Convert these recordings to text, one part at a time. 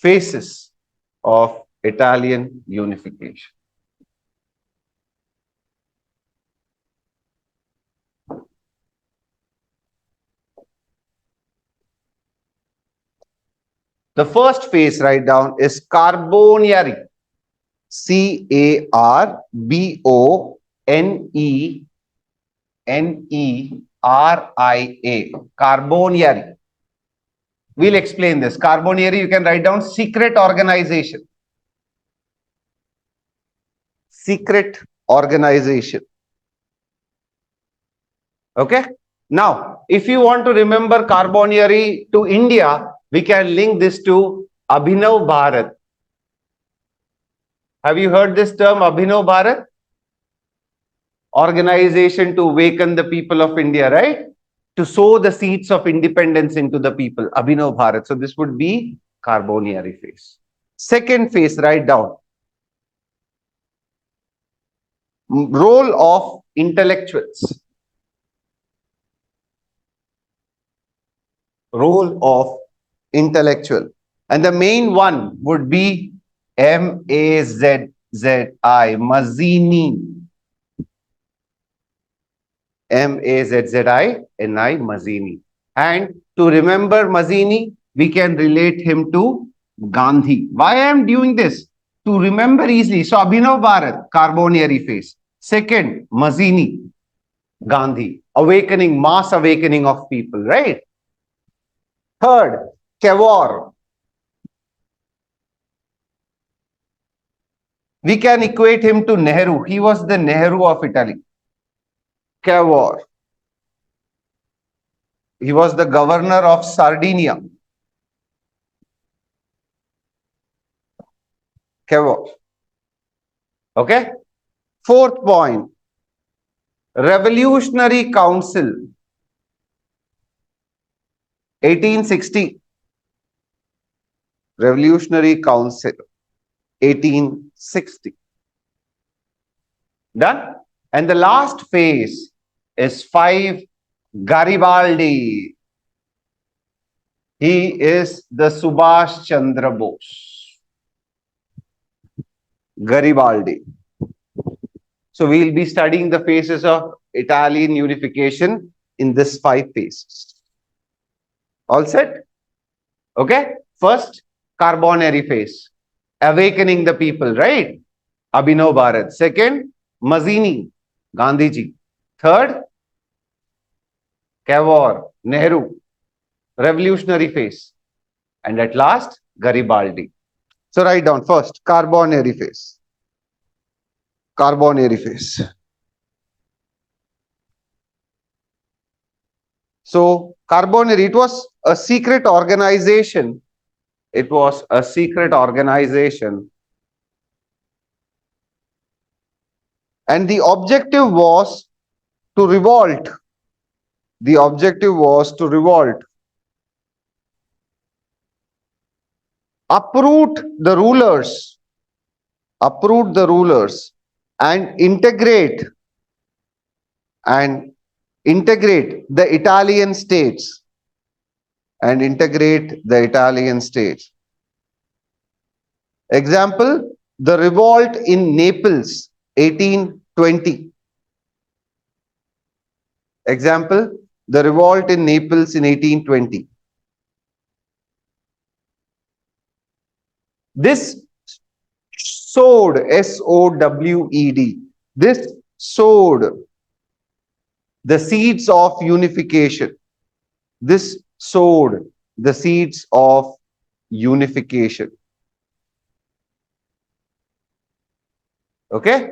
phases of Italian unification. The first phase, write down, is Carbonari. Carbonera. Carbonari. We'll explain this. Carbonari, you can write down secret organization. Secret organization. Okay. Now, if you want to remember Carbonari to India, we can link this to Abhinav Bharat. Have you heard this term, Abhinav Bharat? Organization to awaken the people of India, right? To sow the seeds of independence into the people, Abhinav Bharat. So this would be Carbonari phase. Second phase, write down. Role of intellectuals. Role of intellectual. And the main one would be Mazzini. Mazzini. Mazzini. And to remember Mazzini, we can relate him to Gandhi. Why I am doing this? To remember easily. So Abhinav Bharat, Carbonari phase. Second, Mazzini, Gandhi. Awakening, mass awakening of people, right? Third, Cavour. We can equate him to Nehru. He was the Nehru of Italy. Cavour. He was the governor of Sardinia. Cavour. Okay. Fourth point. Revolutionary Council. 1860. Revolutionary Council. 1860. Done? And the last phase is 5, Garibaldi. He is the Subhash Chandra Bose. Garibaldi. So we'll be studying the phases of Italian unification in this 5 phases. All set? Okay. First, Carbonari phase. Awakening the people, right? Abhinav Bharat. Second, Mazzini, Gandhiji. Third, Cavour, Nehru, revolutionary phase. And at last, Garibaldi. So write down first, Carbonari phase. Carbonari phase. So, Carbonari, it was a secret organization. It was a secret organization. And the objective was to revolt. The objective was to revolt. Uproot the rulers. Uproot the rulers. And integrate the Italian states. And integrate the Italian states. Example, the revolt in Naples, 1820. Example, the revolt in Naples in 1820. This sowed, S-O-W-E-D, this sowed the seeds of unification. This sowed the seeds of unification. Okay?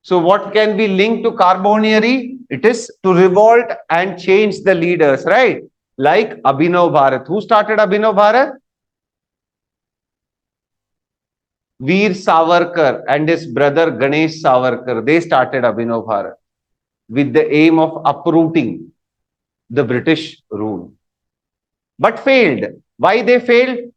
So what can be linked to Carbonari? It is to revolt and change the leaders, right? Like Abhinav Bharat. Who started Abhinav Bharat? Veer Savarkar and his brother Ganesh Savarkar. They started Abhinav Bharat with the aim of uprooting the British rule. But failed. Why they failed?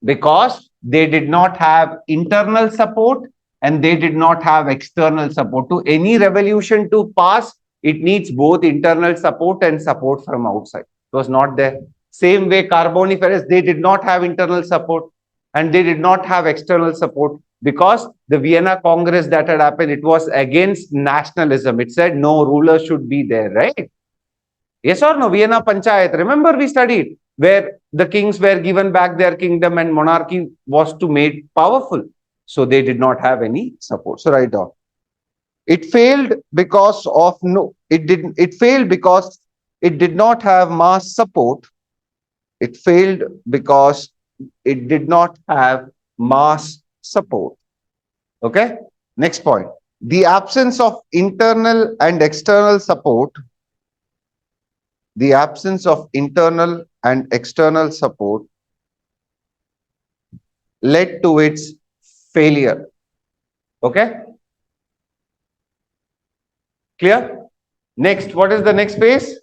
Because they did not have internal support and they did not have external support. To any revolution to pass, it needs both internal support and support from outside. It was not there. Same way Carboniferous, they did not have internal support and they did not have external support because the Vienna Congress that had happened, it was against nationalism. It said no ruler should be there, right? Yes or no? Vienna Panchayat. Remember we studied where the kings were given back their kingdom and monarchy was to made powerful. So they did not have any support. So write down. It failed because of it failed because it did not have mass support. It failed because it did not have mass support. Okay. Next point. The absence of internal and external support. The absence of internal and external support led to its failure. Okay. Clear? Next, what is the next phase?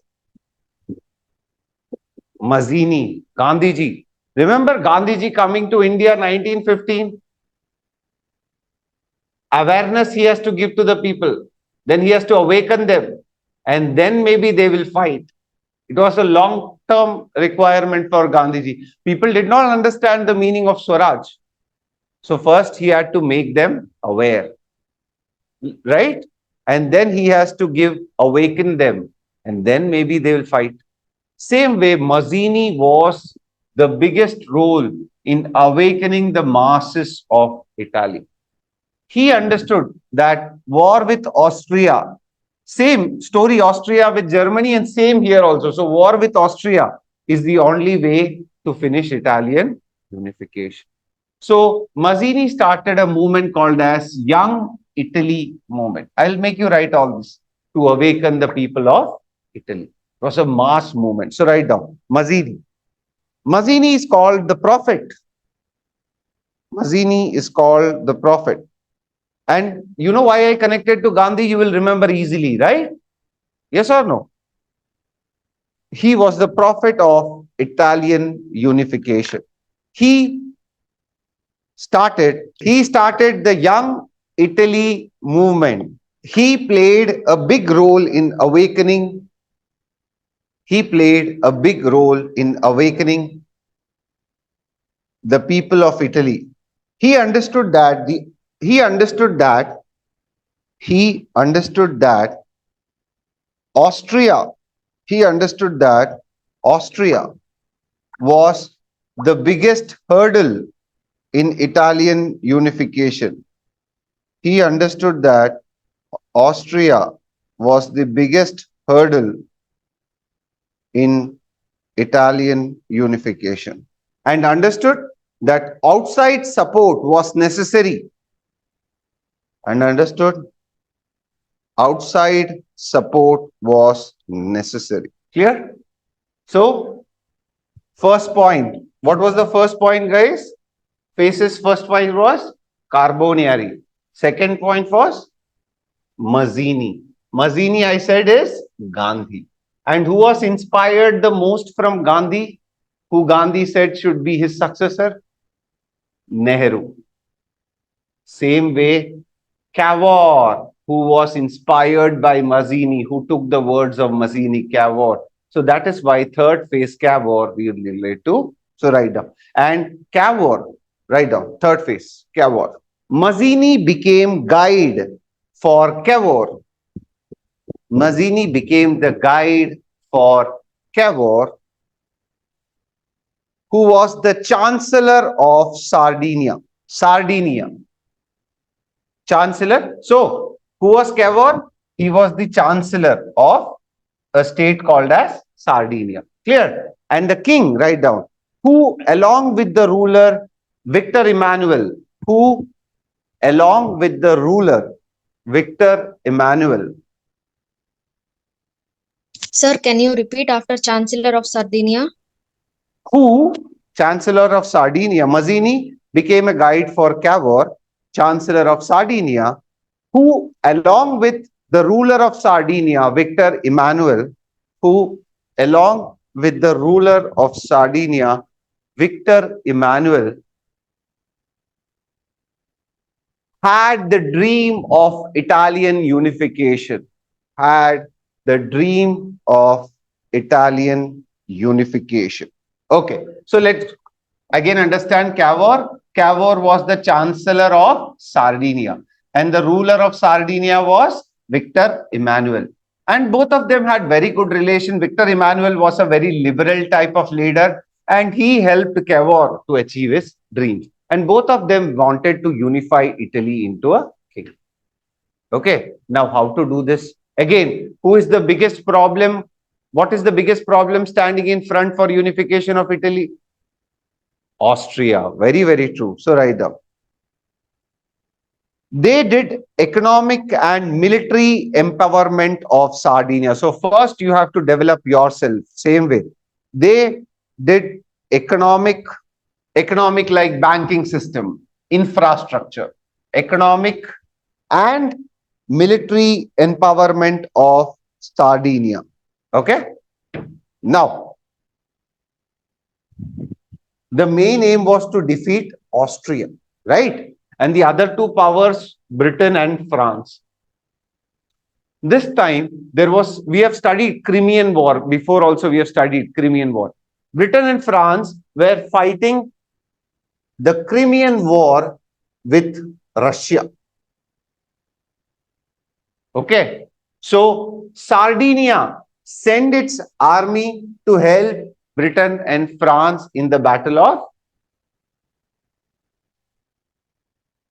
Mazzini, Gandhiji. Remember Gandhiji coming to India 1915? Awareness he has to give to the people. Then he has to awaken them. And then maybe they will fight. It was a long-term requirement for Gandhiji. People did not understand the meaning of Swaraj. So first he had to make them aware. Right? And then he has to awaken them. And then maybe they will fight. Same way, Mazzini was the biggest role in awakening the masses of Italy. He understood that war with Austria, same story, Austria with Germany, and same here also. So war with Austria is the only way to finish Italian unification. So Mazzini started a movement called as Young Italy movement. I'll make you write all this to awaken the people of Italy. It was a mass movement. So write down Mazzini. Mazzini is called the prophet. Mazzini is called the prophet. And you know why I connected to Gandhi? You will remember easily, right? Yes or no? He was the prophet of Italian unification. He started the Young Italy movement. He played a big role in awakening. He played a big role in awakening the people of Italy. He understood that Austria was the biggest hurdle in Italian unification. He understood that Austria was the biggest hurdle in Italian unification and understood that outside support was necessary. Clear? So, first point. What was the first point, guys? Phases first point was Carbonari. Second point was Mazzini. Mazzini, I said, is Gandhi. And who was inspired the most from Gandhi? Who Gandhi said should be his successor? Nehru. Same way, Cavour, who was inspired by Mazzini, who took the words of Mazzini, Cavour. So that is why third phase Cavour we will relate to. So write down. And Cavour, write down, third phase, Cavour. Mazzini became guide for Cavour. Mazzini became the guide for Cavour, who was the Chancellor of Sardinia. Chancellor. So, who was Cavour? He was the Chancellor of a state called as Sardinia. Clear? And the king, write down, who along with the ruler Victor Emmanuel, Sir, can you repeat after Chancellor of Sardinia? Chancellor of Sardinia, Mazzini became a guide for Cavour, Chancellor of Sardinia, who along with the ruler of Sardinia, Victor Emmanuel, had the dream of Italian unification. Okay, so let's again understand Cavour. Cavour was the Chancellor of Sardinia, and the ruler of Sardinia was Victor Emmanuel. And both of them had very good relation. Victor Emmanuel was a very liberal type of leader, and he helped Cavour to achieve his dreams. And both of them wanted to unify Italy into a kingdom. Okay, now how to do this? Again, who is the biggest problem? What is the biggest problem standing in front for unification of Italy? Austria. Very, very true. So write down. They did economic and military empowerment of Sardinia. So first you have to develop yourself. Same way. They did economic like banking system, infrastructure, economic and military empowerment of Sardinia. Okay. Now, the main aim was to defeat Austria, right? And the other two powers, Britain and France. This time, we have studied Crimean War. Before also, we have studied Crimean War. Britain and France were fighting the Crimean War with Russia. Okay. So, Sardinia sent its army to help Britain and France in the Battle of.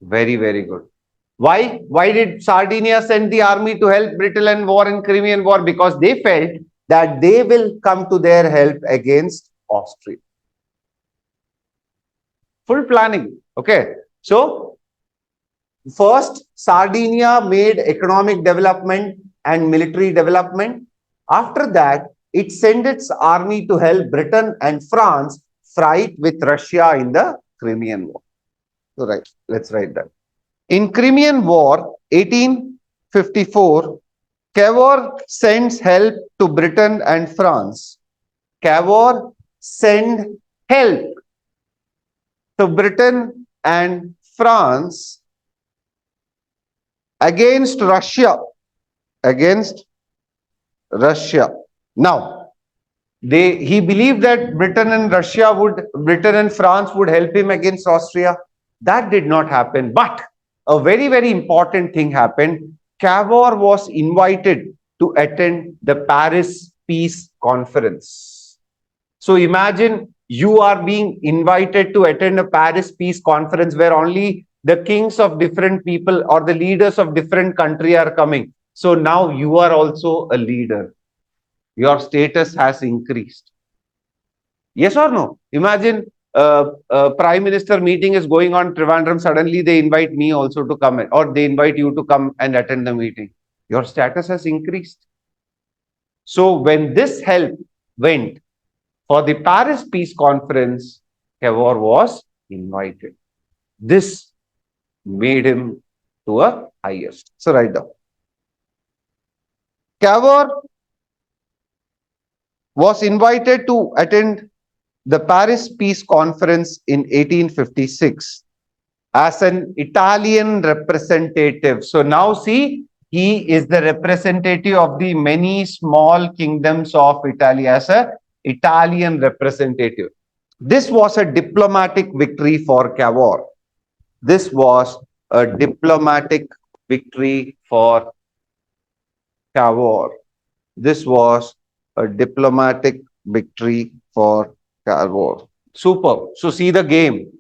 Very, very good. Why? Why did Sardinia send the army to help Britain and war in Crimean War? Because they felt that they will come to their help against Austria. Full planning. Okay. So, first, Sardinia made economic development and military development. After that, it sent its army to help Britain and France fight with Russia in the Crimean War. So, right, let's write that. In Crimean War, 1854, Cavour sends help to Britain and France. Cavour sent help to Britain and France against Russia. Against Russia. Now, he believed that Britain and France would help him against Austria. That did not happen. But a very, very important thing happened. Cavour was invited to attend the Paris Peace Conference. So imagine you are being invited to attend a Paris Peace Conference where only the kings of different people or the leaders of different country are coming. So now you are also a leader. Your status has increased. Yes or no? Imagine a prime minister meeting is going on Trivandrum. Suddenly they invite me also to come, or they invite you to come and attend the meeting. Your status has increased. So when this help went for the Paris Peace Conference, Cavour was invited. This made him to a highest. So write down. Cavour was invited to attend the Paris Peace Conference in 1856 as an Italian representative. So now see, he is the representative of the many small kingdoms of Italy as an Italian representative. This was a diplomatic victory for Cavour. This was a diplomatic victory for Cavour. This was a diplomatic victory for Cavour. Super. So see the game.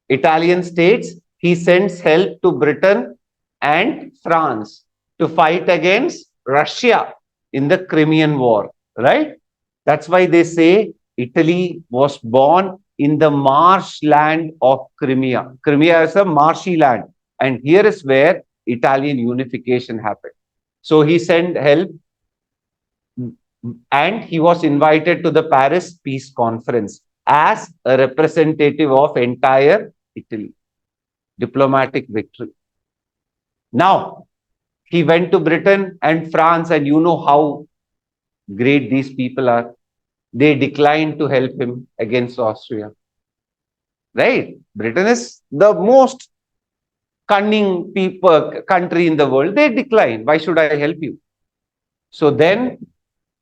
Italian states, he sends help to Britain and France to fight against Russia in the Crimean War, right? That's why they say Italy was born in the marshland of Crimea. Crimea is a marshy land, and here is where Italian unification happened. So he sent help, and he was invited to the Paris Peace Conference as a representative of entire Italy. Diplomatic victory. Now, he went to Britain and France, and you know how great these people are. They declined to help him against Austria. Right? Britain is the most cunning country in the world. They declined. Why should I help you? So then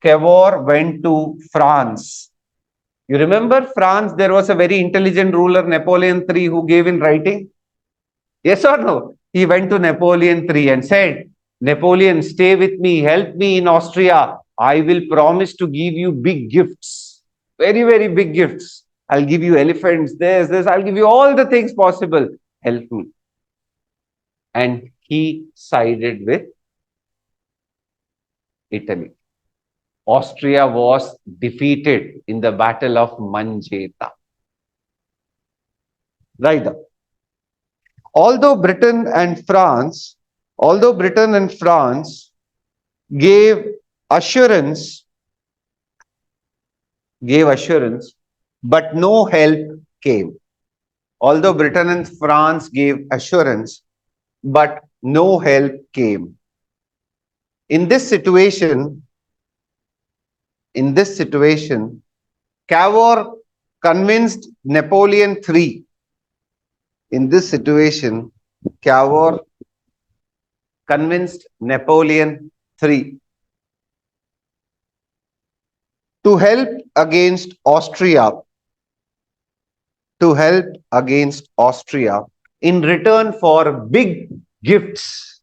Cavour went to France. You remember France, there was a very intelligent ruler, Napoleon III, who gave in writing? Yes or no? He went to Napoleon III and said, Napoleon, stay with me, help me in Austria. I will promise to give you big gifts, very, very big gifts. I'll give you elephants, this, I'll give you all the things possible. Help me. And he sided with Italy. Austria was defeated in the Battle of Manjeta. Right. Although Britain and France gave assurance, but no help came. Although Britain and France gave assurance, but no help came. In this situation, Cavour convinced Napoleon III. In this situation, Cavour convinced Napoleon III to help against Austria, in return for big gifts.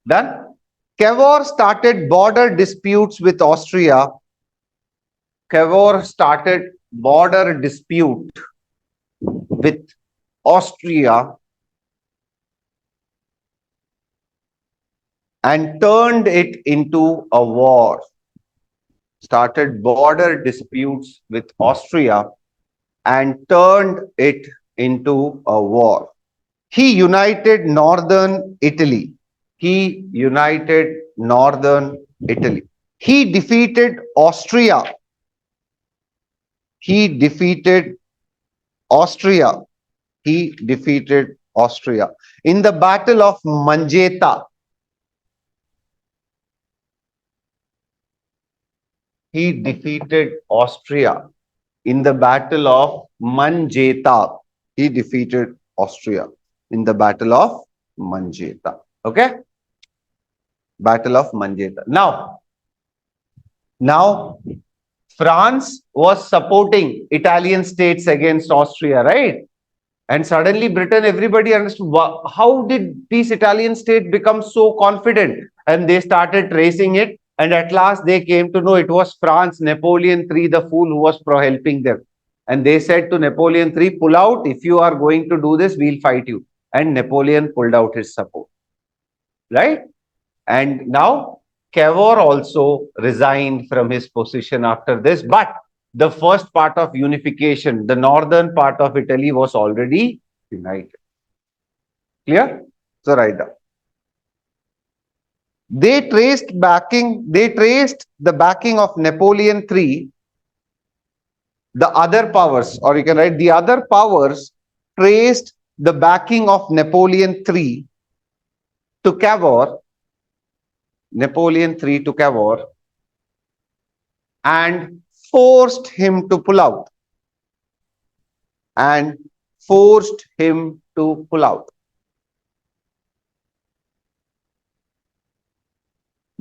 Done? Cavour started border disputes with Austria. And turned it into a war. Started border disputes with Austria and turned it into a war. He united northern Italy. He defeated Austria. In the Battle of Manjeta. He defeated Austria in the Battle of Manjeta. Okay? Battle of Manjeta. Now, France was supporting Italian states against Austria, right? And suddenly Britain, everybody understood, how did these Italian states become so confident? And they started tracing it. And at last they came to know it was France, Napoleon III, the fool, who was helping them. And they said to Napoleon III, pull out. If you are going to do this, we'll fight you. And Napoleon pulled out his support. Right? And now Cavour also resigned from his position after this. But the first part of unification, the northern part of Italy, was already united. Clear? So write down. They traced the backing of Napoleon III. The other powers, or you can write the other powers, traced the backing of Napoleon III to Cavour. And forced him to pull out.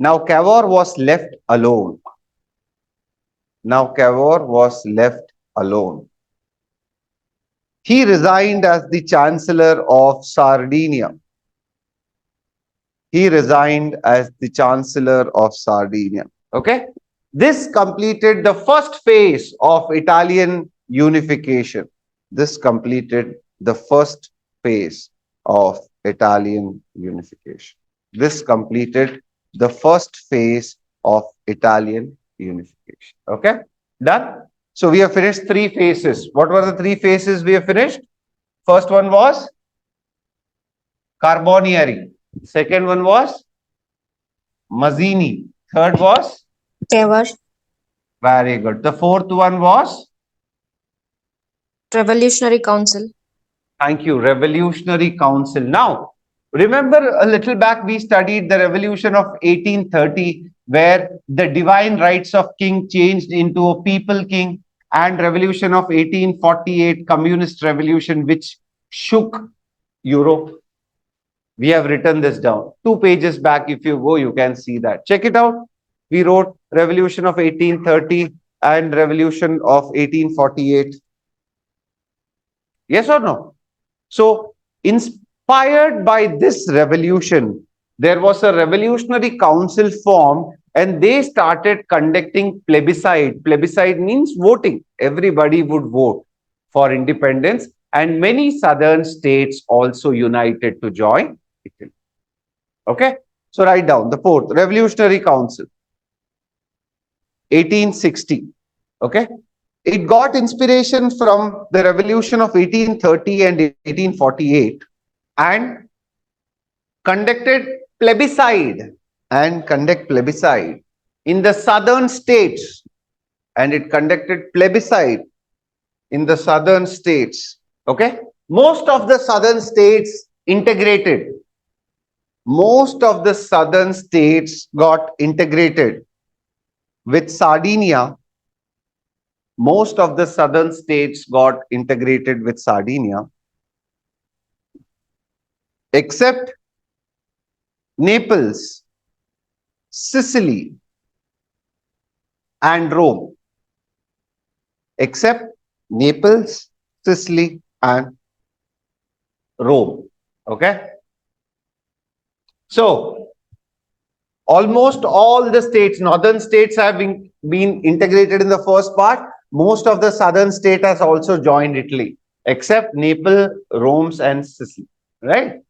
Now Cavour was left alone. He resigned as the Chancellor of Sardinia. Okay? This completed the first phase of Italian unification. Okay? Done? So we have finished 3 phases. What were the 3 phases we have finished? First one was Carbonari. Second one was Mazzini. Third was Cavour. Very good. The fourth one was Revolutionary Council. Thank you. Revolutionary Council. Now, remember a little back we studied the revolution of 1830, where the divine rights of king changed into a people king, and revolution of 1848, communist revolution, which shook Europe. We have written this down. 2 pages back, if you go, you can see that. Check it out. We wrote Revolution of 1830 and Revolution of 1848. Yes or no? So, inspired by this revolution, there was a revolutionary council formed and they started conducting plebiscite. Plebiscite means voting. Everybody would vote for independence, and many southern states also united to join Italy. Okay? So, write down the fourth Revolutionary Council, 1860. Okay? It got inspiration from the revolution of 1830 and 1848 and conducted plebiscite in the southern states, and it conducted plebiscite in the southern states. Okay, most of the southern states integrated. Most of the southern states got integrated with Sardinia. Most of the southern states got integrated with Sardinia, except Naples, Sicily, and Rome. Except Naples, Sicily, and Rome. Okay? So, almost all the states, northern states have been integrated in the first part. Most of the southern state has also joined Italy, except Naples, Rome, and Sicily. Right?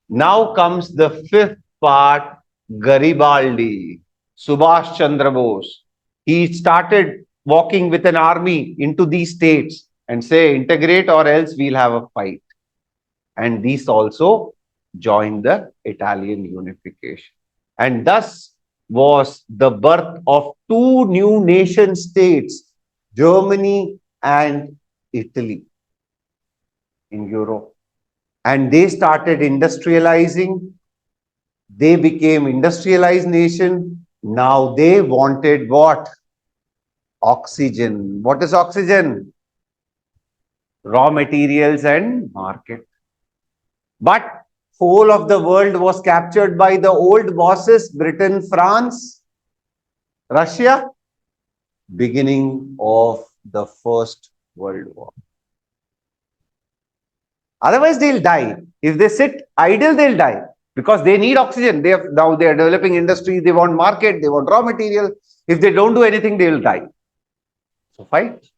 Now comes the fifth part, Garibaldi, Subhash Chandra Bose. He started walking with an army into these states and say, integrate or else we'll have a fight. And these also joined the Italian unification. And thus was the birth of two new nation states, Germany and Italy in Europe. And they started industrializing. They became industrialized nation. Now they wanted what? Oxygen. What is oxygen? Raw materials and market. But whole of the world was captured by the old bosses, Britain, France, Russia, beginning of the First World War. Otherwise, they'll die. If they sit idle, they'll die because they need oxygen. Now they are developing industry. They want market. They want raw material. If they don't do anything, they will die. So fight.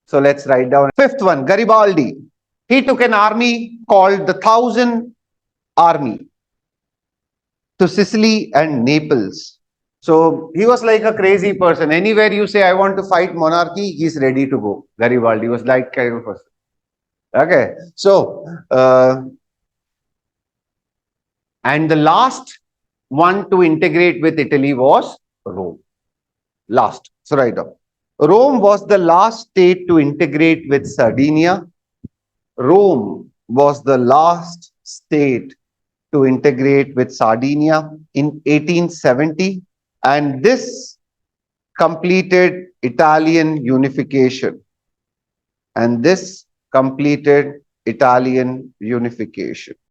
So let's write down. Fifth one, Garibaldi. He took an army called the 1,000 Army to Sicily and Naples. So he was like a crazy person. Anywhere you say, I want to fight monarchy, he's ready to go. Garibaldi was like kind of person. Okay, so and the last one to integrate with Italy was Rome. Last, so write down. Rome was the last state to integrate with Sardinia. Rome was the last state to integrate with Sardinia in 1870, and this completed Italian unification. And this completed Italian unification.